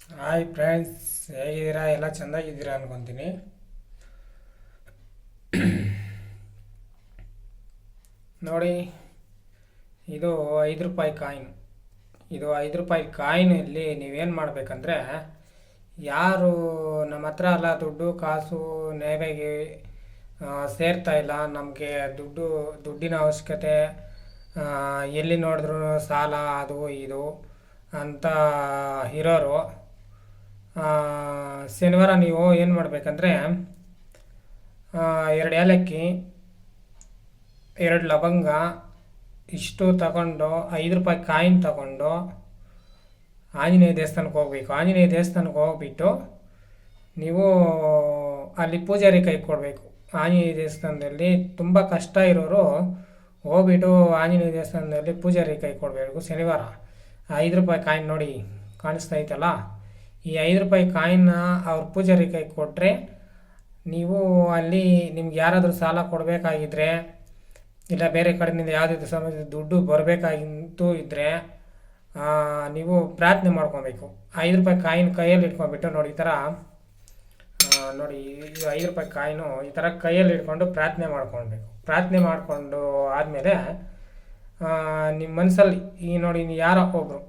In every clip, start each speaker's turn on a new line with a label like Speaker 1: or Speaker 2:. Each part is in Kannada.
Speaker 1: ಹಾಯ್ ಫ್ರೆಂಡ್ಸ್, ಹೇಗಿದ್ದೀರಾ? ಎಲ್ಲ ಚೆಂದಾಗಿದ್ದೀರಾ ಅನ್ಕೊತೀನಿ. ನೋಡಿ, ಇದು 5 ರೂಪಾಯಿ ಕಾಯಿನ್. ಇದು 5 ರೂಪಾಯಿ ಕಾಯಿನಲ್ಲಿ ನೀವೇನು ಮಾಡಬೇಕಂದ್ರೆ, ಯಾರು ನಮ್ಮ ಹತ್ರ ಎಲ್ಲ ದುಡ್ಡು ಕಾಸು ನೇವೆಗೆ ಸೇರ್ತಾ ಇಲ್ಲ, ನಮಗೆ ದುಡ್ಡಿನ ಅವಶ್ಯಕತೆ, ಎಲ್ಲಿ ನೋಡಿದ್ರು ಸಾಲ ಅದು ಇದು ಅಂತ ಇರೋರು, ಶನಿವಾರ ನೀವು ಏನು ಮಾಡಬೇಕಂದ್ರೆ, 2 ಏಲಕ್ಕಿ, 2 ಲವಂಗ ಇಷ್ಟು ತಗೊಂಡು 5 ರೂಪಾಯಿ ಕಾಯಿನ್ ತಗೊಂಡು ಆಂಜನೇಯ ದೇವಸ್ಥಾನಕ್ಕೆ ಹೋಗ್ಬೇಕು. ಆಂಜನೇಯ ದೇವಸ್ಥಾನಕ್ಕೆ ಹೋಗ್ಬಿಟ್ಟು ನೀವು ಅಲ್ಲಿ ಪೂಜಾರಿ ಕೈ ಕೊಡಬೇಕು. ಆಂಜನೇಯ ದೇವಸ್ಥಾನದಲ್ಲಿ ತುಂಬ ಕಷ್ಟ ಇರೋರು ಹೋಗ್ಬಿಟ್ಟು ಆಂಜನೇಯ ದೇವಸ್ಥಾನದಲ್ಲಿ ಪೂಜಾರಿ ಕೈ ಕೊಡಬೇಕು. ಶನಿವಾರ 5 ರೂಪಾಯಿ ಕಾಯಿನ್ ನೋಡಿ ಕಾಣಿಸ್ತಾ ಐತಲ್ಲ, ಈ 5 ರೂಪಾಯಿ ಕಾಯಿನ್ನ ಅವ್ರ ಪೂಜಾರಿ ಕೈ ಕೊಟ್ಟರೆ, ನೀವು ಅಲ್ಲಿ ನಿಮ್ಗೆ ಯಾರಾದರೂ ಸಾಲ ಕೊಡಬೇಕಾಗಿದ್ದರೆ, ಇಲ್ಲ ಬೇರೆ ಕಡೆಯಿಂದ ಯಾವುದೇ ಸಮಯದ ದುಡ್ಡು ಬರಬೇಕಾಗಿತ್ತು ಇದ್ದರೆ, ನೀವು ಪ್ರಾರ್ಥನೆ ಮಾಡ್ಕೊಬೇಕು. 5 ರೂಪಾಯಿ ಕಾಯಿನ್ ಕೈಯಲ್ಲಿ ಇಟ್ಕೊಂಡ್ಬಿಟ್ಟು ನೋಡಿ, ಈ ಥರ ನೋಡಿ, ಈ 5 ರೂಪಾಯಿ ಕಾಯಿನು ಈ ಥರ ಕೈಯಲ್ಲಿ ಇಟ್ಕೊಂಡು ಪ್ರಾರ್ಥನೆ ಮಾಡ್ಕೊಳ್ಬೇಕು. ಪ್ರಾರ್ಥನೆ ಮಾಡಿಕೊಂಡು ಆದಮೇಲೆ ನಿಮ್ಮ ಮನಸ್ಸಲ್ಲಿ ನೋಡಿ, ಯಾರೋ ಒಬ್ಬರು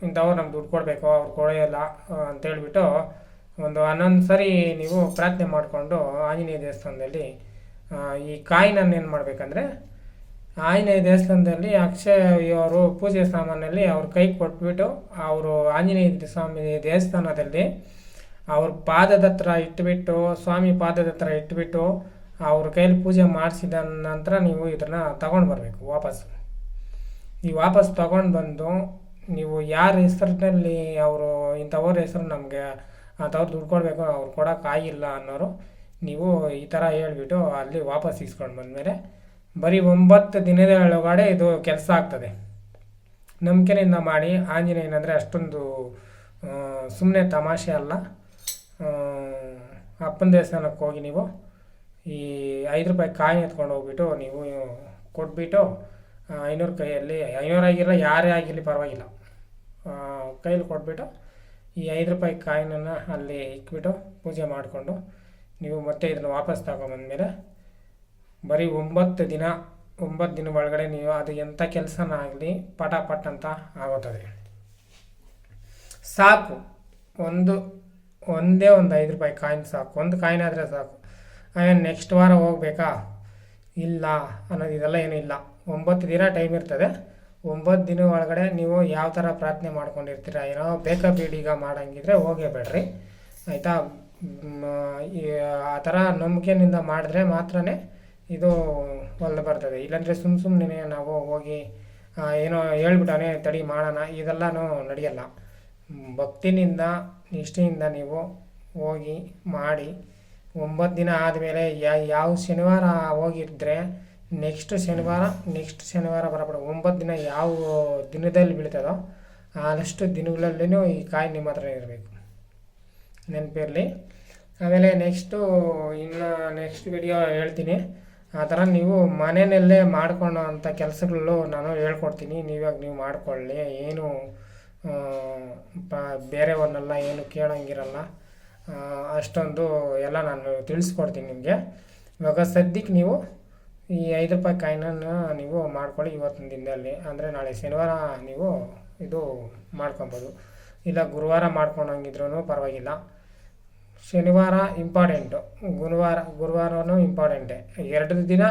Speaker 1: ಇಂಥವ್ರು ನಮ್ಗೆ ದುಡ್ಡು ಕೊಡಬೇಕು, ಅವ್ರು ಕೊಡೋಲ್ಲ ಅಂತೇಳ್ಬಿಟ್ಟು ಒಂದು 11 ಸರಿ ನೀವು ಪ್ರಾರ್ಥನೆ ಮಾಡಿಕೊಂಡು ಆಂಜನೇಯ ದೇವಸ್ಥಾನದಲ್ಲಿ ಈ ಕಾಯಿನನ್ನು ಏನು ಮಾಡಬೇಕಂದ್ರೆ, ಆಂಜನೇಯ ದೇವಸ್ಥಾನದಲ್ಲಿ ಅವರು ಪೂಜೆ ಸಾಮಾನಲ್ಲಿ ಅವ್ರ ಕೈ ಕೊಟ್ಬಿಟ್ಟು, ಅವರು ಆಂಜನೇಯ ಸ್ವಾಮಿ ದೇವಸ್ಥಾನದಲ್ಲಿ ಅವ್ರ ಪಾದದ ಹತ್ರ ಇಟ್ಬಿಟ್ಟು, ಸ್ವಾಮಿ ಪಾದದ ಹತ್ರ ಇಟ್ಬಿಟ್ಟು ಅವ್ರ ಕೈಯಲ್ಲಿ ಪೂಜೆ ಮಾಡಿಸಿದ ನಂತರ ನೀವು ಇದನ್ನು ತಗೊಂಡು ಬರಬೇಕು ವಾಪಸ್. ನೀವು ವಾಪಸ್ ತಗೊಂಡು ಬಂದು, ನೀವು ಯಾರ ಹೆಸರಿನಲ್ಲಿ ಅವರು ಇಂಥವ್ರ ಹೆಸರು ನಮಗೆ ಅಂಥವ್ರು ದುಡ್ಡು ಕೊಡಬೇಕು, ಅವ್ರು ಕೊಡೋಕ್ಕಾಗಿಲ್ಲ ಅನ್ನೋರು, ನೀವು ಈ ಥರ ಹೇಳ್ಬಿಟ್ಟು ಅಲ್ಲಿ ವಾಪಸ್ ಇಸ್ಕೊಂಡು ಬಂದಮೇಲೆ ಬರೀ 9 ದಿನದ ಒಳಗಡೆ ಇದು ಕೆಲಸ ಆಗ್ತದೆ. ನಂಬಿಕೆಯಿಂದ ಮಾಡಿ. ಆಂಜನೇಯನಂದರೆ ಅಷ್ಟೊಂದು ಸುಮ್ಮನೆ ತಮಾಷೆ ಅಲ್ಲ. ಅಪ್ಪನ ದೇವಸ್ಥಾನಕ್ಕೆ ಹೋಗಿ ನೀವು ಈ 5 ರೂಪಾಯಿ ಕಾಯಿನ್ ಎತ್ಕೊಂಡು ಹೋಗ್ಬಿಟ್ಟು ನೀವು ಕೊಟ್ಬಿಟ್ಟು 500 ಕೈಯಲ್ಲಿ, 500 ಆಗಿರಲ್ಲ ಯಾರೇ ಆಗಿರಲಿ ಪರವಾಗಿಲ್ಲ, ಕೈಲಿ ಕೊಟ್ಬಿಟ್ಟು ಈ 5 ರೂಪಾಯಿ ಕಾಯಿನನ್ನು ಅಲ್ಲಿ ಇಕ್ಬಿಟ್ಟು ಪೂಜೆ ಮಾಡಿಕೊಂಡು ನೀವು ಮತ್ತೆ ಇದನ್ನು ವಾಪಸ್ ತಗೊಂಬಂದಮೇಲೆ ಬರೀ 9 ದಿನ ಒಳಗಡೆ ನೀವು ಅದು ಎಂಥ ಕೆಲಸನ ಆಗಲಿ ಪಟ ಅಂತ ಆಗುತ್ತದೆ. ಸಾಕು, ಒಂದೇ ಒಂದು 5 ರೂಪಾಯಿ ಕಾಯಿನ್ ಸಾಕು. ಒಂದು ಕಾಯಿನ್ ಆದರೆ ಸಾಕು. ನೆಕ್ಸ್ಟ್ ವಾರ ಹೋಗ್ಬೇಕಾ ಇಲ್ಲ ಅನ್ನೋದು ಇದೆಲ್ಲ ಏನೂ ಇಲ್ಲ. 9 ದಿನ ಟೈಮ್ ಇರ್ತದೆ. 9 ದಿನ ಒಳಗಡೆ ನೀವು ಯಾವ ಥರ ಪ್ರಾರ್ಥನೆ ಮಾಡ್ಕೊಂಡಿರ್ತೀರ, ಏನೋ ಬೇಕಾ ಬೀಡೀಗ ಮಾಡೋಂಗಿದ್ರೆ ಹೋಗೇ ಬೇಡ್ರಿ, ಆಯಿತಾ? ಆ ಥರ ನಂಬಿಕೆಯಿಂದ ಮಾಡಿದ್ರೆ ಮಾತ್ರನೇ ಇದು ಹೊಲ್ದು ಬರ್ತದೆ. ಇಲ್ಲಾಂದರೆ ಸುಮ್ಮನೆ ನಾವು ಹೋಗಿ ಏನೋ ಹೇಳ್ಬಿಟ್ಟವನೇ ತಡಿ ಮಾಡೋಣ, ಇದೆಲ್ಲನೂ ನಡೆಯಲ್ಲ. ಭಕ್ತಿನಿಂದ ನಿಷ್ಠೆಯಿಂದ ನೀವು ಹೋಗಿ ಮಾಡಿ 9 ದಿನ ಆದಮೇಲೆ ಯಾವ ಶನಿವಾರ ಹೋಗಿದ್ರೆ ನೆಕ್ಸ್ಟ್ ಶನಿವಾರ ಬರಬೇಡ. 9 ದಿನ ಯಾವ ದಿನದಲ್ಲಿ ಬೀಳ್ತದೋ ಅಷ್ಟು ದಿನಗಳಲ್ಲಿನೂ ಈ ಕಾಯಿ ನಿಮ್ಮ ಹತ್ರ ಇರಬೇಕು, ನೆನಪಿರಲಿ. ಆಮೇಲೆ ನೆಕ್ಸ್ಟ್ ವಿಡಿಯೋ ಹೇಳ್ತೀನಿ. ಆ ಥರ ನೀವು ಮನೆಯಲ್ಲೇ ಮಾಡ್ಕೊಳ್ಳೋ ಅಂಥ ಕೆಲಸಗಳು ನಾನು ಹೇಳ್ಕೊಡ್ತೀನಿ. ನೀವು ಮಾಡ್ಕೊಳ್ಳಿ. ಏನು ಬೇರೆಯವ್ರನ್ನೆಲ್ಲ ಏನು ಕೇಳೋಂಗಿರಲ್ಲ, ಅಷ್ಟೊಂದು ಎಲ್ಲ ನಾನು ತಿಳಿಸ್ಕೊಡ್ತೀನಿ ನಿಮಗೆ. ಇವಾಗ ಸದ್ಯಕ್ಕೆ ನೀವು ಈ 5 ರೂಪಾಯಿ ಕಾಯಿನನ್ನು ನೀವು ಮಾಡ್ಕೊಳ್ಳಿ ಇವತ್ತಿನ ದಿನದಲ್ಲಿ. ಅಂದರೆ ನಾಳೆ ಶನಿವಾರ ನೀವು ಇದು ಮಾಡ್ಕೊಬೋದು, ಇಲ್ಲ ಗುರುವಾರ ಮಾಡ್ಕೊಂಡಂಗಿದ್ರೂ ಪರವಾಗಿಲ್ಲ. ಶನಿವಾರ ಇಂಪಾರ್ಟೆಂಟು, ಗುರುವಾರನೂ ಇಂಪಾರ್ಟೆಂಟೇ. 2 ದಿನ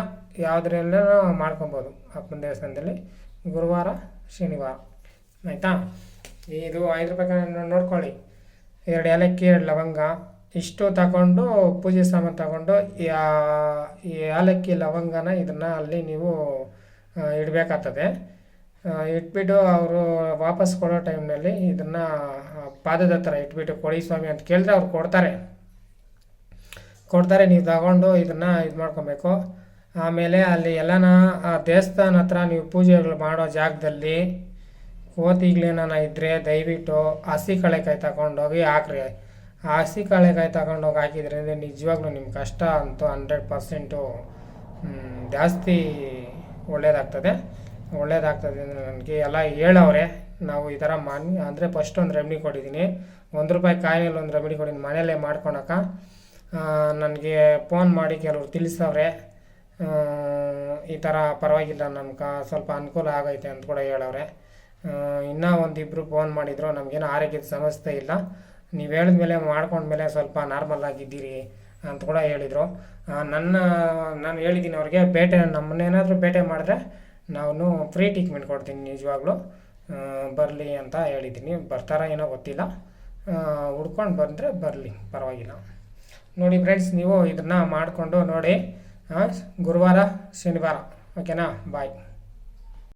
Speaker 1: ಯಾವುದ್ರಲ್ಲೂ ಮಾಡ್ಕೊಬೋದು ಅಪ್ಪನ ದೇವಸ್ಥಾನದಲ್ಲಿ, ಗುರುವಾರ ಶನಿವಾರ, ಆಯಿತಾ? ಇದು 5 ರೂಪಾಯಿ ಕಾಯಿನ ನೋಡ್ಕೊಳ್ಳಿ. 2 ಏಲಕ್ಕಿ, 2 ಲವಂಗ ಇಷ್ಟು ತಗೊಂಡು ಪೂಜೆ ಸಾಮಾನು ತಗೊಂಡು ಈ ಏಲಕ್ಕಿ ಲವಂಗನ ಇದನ್ನು ಅಲ್ಲಿ ನೀವು ಇಡಬೇಕಾಗ್ತದೆ. ಇಟ್ಬಿಟ್ಟು ಅವರು ವಾಪಸ್ ಕೊಡೋ ಟೈಮ್ನಲ್ಲಿ ಇದನ್ನು ಪಾದದ ಹತ್ರ ಇಟ್ಬಿಟ್ಟು ಕೊಡಿ ಸ್ವಾಮಿ ಅಂತ ಕೇಳಿದ್ರೆ ಅವ್ರು ಕೊಡ್ತಾರೆ. ನೀವು ತಗೊಂಡು ಇದನ್ನು ಇದು ಮಾಡ್ಕೊಬೇಕು. ಆಮೇಲೆ ಅಲ್ಲಿ ಎಲ್ಲನ ದೇವಸ್ಥಾನ ಹತ್ರ ನೀವು ಪೂಜೆಗಳು ಮಾಡೋ ಜಾಗದಲ್ಲಿ ಕೋತಿಗಳೇನ ಇದ್ದರೆ ದಯವಿಟ್ಟು ಹಸಿ ಕಳೆಕಾಯಿ ತಗೊಂಡೋಗಿ ಹಾಕ್ರಿ. ಆ ಹಸಿ ಕಳೆಕಾಯಿ ತಗೊಂಡೋಗಿ ಹಾಕಿದ್ರಿಂದ ನಿಜವಾಗ್ಲೂ ನಿಮ್ಮ ಕಷ್ಟ ಅಂತೂ 100% ಜಾಸ್ತಿ ಒಳ್ಳೆಯದಾಗ್ತದೆ ಅಂದರೆ ನನಗೆ ಎಲ್ಲ ಹೇಳವ್ರೆ. ನಾವು ಈ ಥರ ಮಾಡಿ ಅಂದರೆ ಫಸ್ಟ್ ಒಂದು ರೆಮಿಡಿ ಕೊಟ್ಟಿದ್ದೀನಿ. ₹1 ಕಾಯಿನಲ್ಲಿ ಒಂದು ರೆಮಿಡಿ ಕೊಟ್ಟಿದ್ದೀನಿ ಮನೆಯಲ್ಲೇ ಮಾಡ್ಕೊಳಕ. ನನಗೆ ಫೋನ್ ಮಾಡಿ ಕೆಲವ್ರು ತಿಳಿಸವ್ರೆ, ಈ ಥರ ಪರವಾಗಿಲ್ಲ ನಮ್ಗೆ ಸ್ವಲ್ಪ ಅನುಕೂಲ ಆಗೈತೆ ಅಂತ ಕೂಡ ಹೇಳವ್ರೆ. ಇನ್ನೂ ಒಂದಿಬ್ಬರು ಫೋನ್ ಮಾಡಿದರು, ನಮಗೇನು ಆರೋಗ್ಯದ ಸಮಸ್ಯೆ ಇಲ್ಲ, ನೀವು ಹೇಳಿದ್ಮೇಲೆ ಮಾಡ್ಕೊಂಡ್ಮೇಲೆ ಸ್ವಲ್ಪ ನಾರ್ಮಲ್ ಆಗಿದ್ದೀರಿ ಅಂತ ಕೂಡ ಹೇಳಿದರು. ನಾನು ಹೇಳಿದ್ದೀನಿ ಅವ್ರಿಗೆ, ನಮ್ಮನ್ನೇನಾದರೂ ಭೇಟಿ ಮಾಡಿದ್ರೆ ನಾನು ಫ್ರೀ ಟ್ರೀಟ್ಮೆಂಟ್ ಕೊಡ್ತೀನಿ ನಿಜವಾಗ್ಲೂ, ಬರಲಿ ಅಂತ ಹೇಳಿದ್ದೀನಿ. ಬರ್ತಾರ ಏನೋ ಗೊತ್ತಿಲ್ಲ, ಹುಡ್ಕೊಂಡು ಬಂದರೆ ಬರಲಿ, ಪರವಾಗಿಲ್ಲ. ನೋಡಿ ಫ್ರೆಂಡ್ಸ್, ನೀವು ಇದನ್ನು ಮಾಡಿಕೊಂಡು ನೋಡಿ. ಗುರುವಾರ ಶನಿವಾರ, ಓಕೆನಾ? ಬಾಯ್.